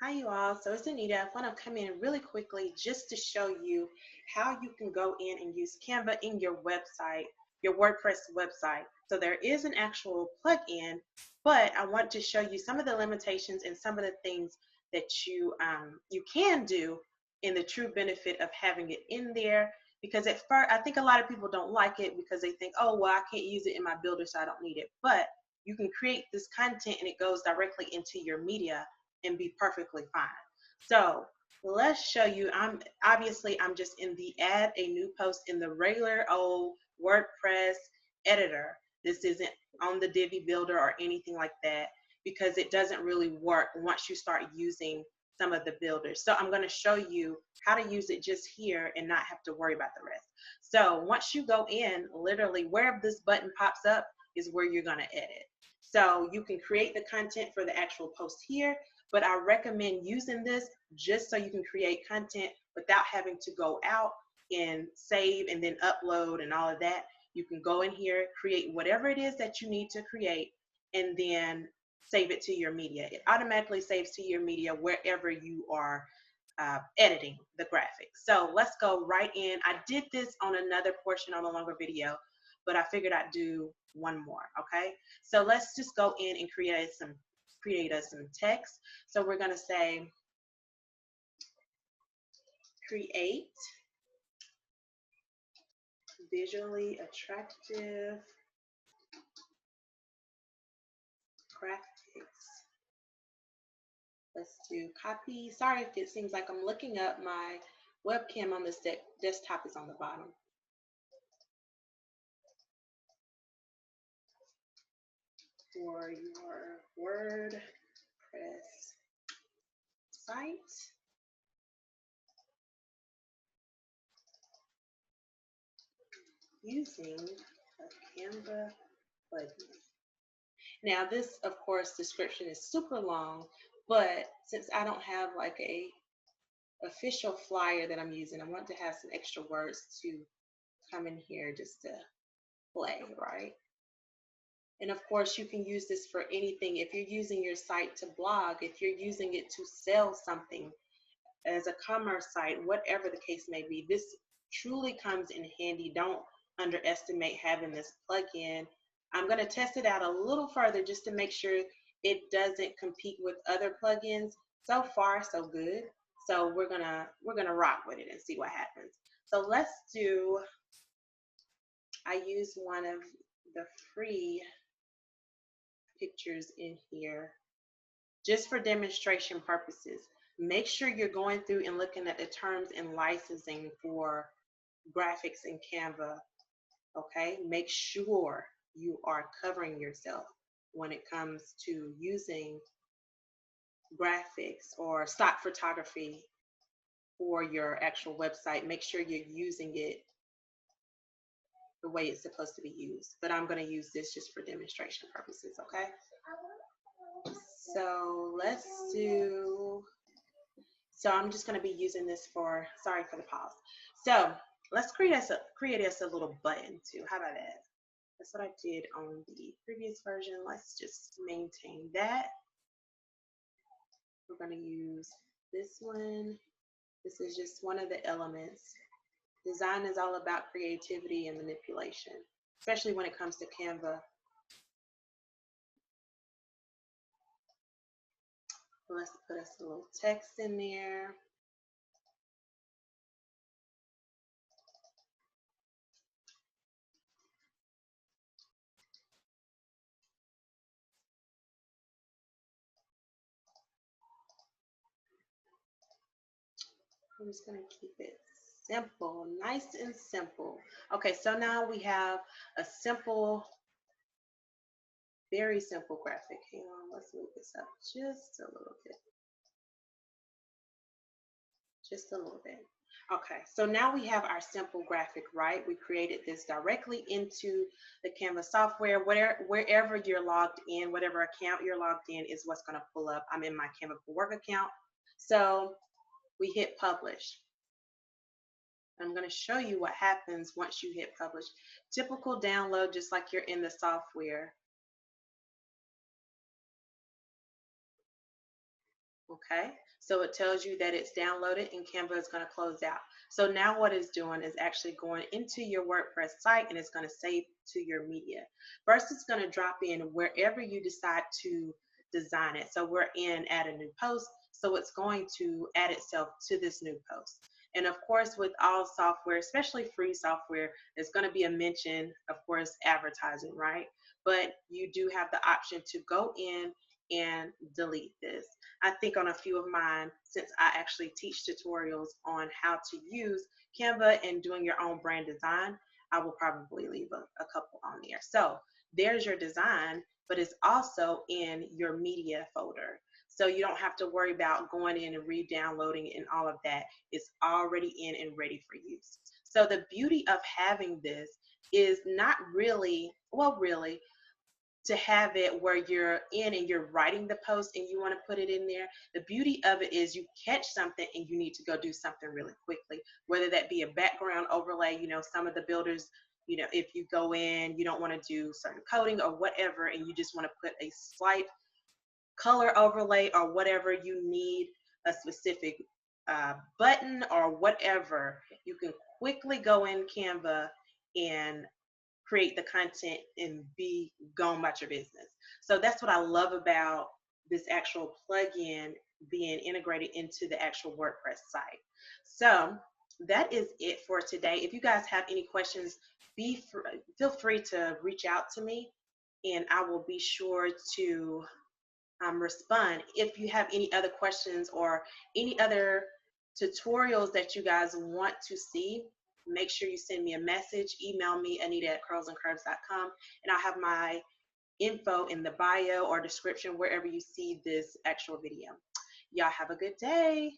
Hi you all, so it's Anita. I want to come in really quickly just to show you how you can go in and use Canva in your website, your WordPress website. So there is an actual plugin, but I want to show you some of the limitations and some of the things that you can do in the true benefit of having it in there. Because at first, I think a lot of people don't like it because they think, oh, well, I can't use it in my builder, so I don't need it. But you can create this content and it goes directly into your media and be perfectly fine. So let's show you. I'm just in the add a new post in the regular old WordPress editor. This isn't on the Divi builder or anything like that because it doesn't really work once you start using some of the builders. So I'm going to show you how to use it just here and not have to worry about the rest. So once you go in, literally where this button pops up is where you're going to edit. So you can create the content for the actual post here, but I recommend using this just so you can create content without having to go out and save and then upload and all of that. You can go in here, create whatever it is that you need to create, and then save it to your media. It automatically saves to your media wherever you are editing the graphics. So let's go right in. I did this on another portion on a longer video, but I figured I'd do one more, okay? So let's just go in and create us some text. So we're going to say create visually attractive graphics. Let's do copy. Sorry if it seems like I'm looking up. My webcam on this desktop is on the bottom. For your WordPress site. Using a Canva plugin. Now this, of course, description is super long, but since I don't have like a official flyer that I'm using, I want to have some extra words to come in here just to play, right? And of course, you can use this for anything. If you're using your site to blog, if you're using it to sell something as a commerce site, whatever the case may be, this truly comes in handy. Don't underestimate having this plugin. I'm going to test it out a little further just to make sure it doesn't compete with other plugins. So far, so good. So we're gonna rock with it and see what happens. So let's do. I use one of the free pictures in here just for demonstration purposes. Make sure you're going through and looking at the terms and licensing for graphics in Canva. Okay, make sure you are covering yourself when it comes to using graphics or stock photography for your actual website. Make sure you're using it the way it's supposed to be used. But I'm going to use this just for demonstration purposes, okay? So let's do, so I'm just going to be using this for, sorry for the pause. So let's create us a little button too. How about that? That's what I did on the previous version. Let's just maintain that. We're going to use this one. This is just one of the elements. Design is all about creativity and manipulation, especially when it comes to Canva. Let's put us a little text in there. I'm just going to keep it simple, nice and simple. Okay, so now we have a simple, very simple graphic. Hang on, let's move this up just a little bit. Just a little bit. Okay, so now we have our simple graphic, right? We created this directly into the Canva software. Wherever you're logged in, whatever account you're logged in is what's going to pull up. I'm in my Canva for Work account. So we hit publish. I'm going to show you what happens once you hit publish. Typical download, just like you're in the software. Okay, so it tells you that it's downloaded and Canva is going to close out. So now what it's doing is actually going into your WordPress site and it's going to save to your media. First, it's going to drop in wherever you decide to design it. So we're in add a new post. So it's going to add itself to this new post. And of course, with all software, especially free software, there's going to be a mention, of course, advertising, right? But you do have the option to go in and delete this. I think on a few of mine, since I actually teach tutorials on how to use Canva and doing your own brand design, I will probably leave a couple on there. So there's your design, but it's also in your media folder. So you don't have to worry about going in and re-downloading and all of that. It's already in and ready for use. So the beauty of having this is not really, well, really, to have it where you're in and you're writing the post and you want to put it in there. The beauty of it is you catch something and you need to go do something really quickly, whether that be a background overlay. You know, some of the builders, you know, if you go in, you don't want to do certain coding or whatever, and you just want to put a slight color overlay or whatever you need, a specific button or whatever, you can quickly go in Canva and create the content and be gone about your business. So that's what I love about this actual plugin being integrated into the actual WordPress site. So that is it for today. If you guys have any questions, feel free to reach out to me and I will be sure to respond. If you have any other questions or any other tutorials that you guys want to see, make sure you send me a message. Email me, Anita at curlzandcurves.com, and I'll have my info in the bio or description wherever you see this actual video. Y'all have a good day.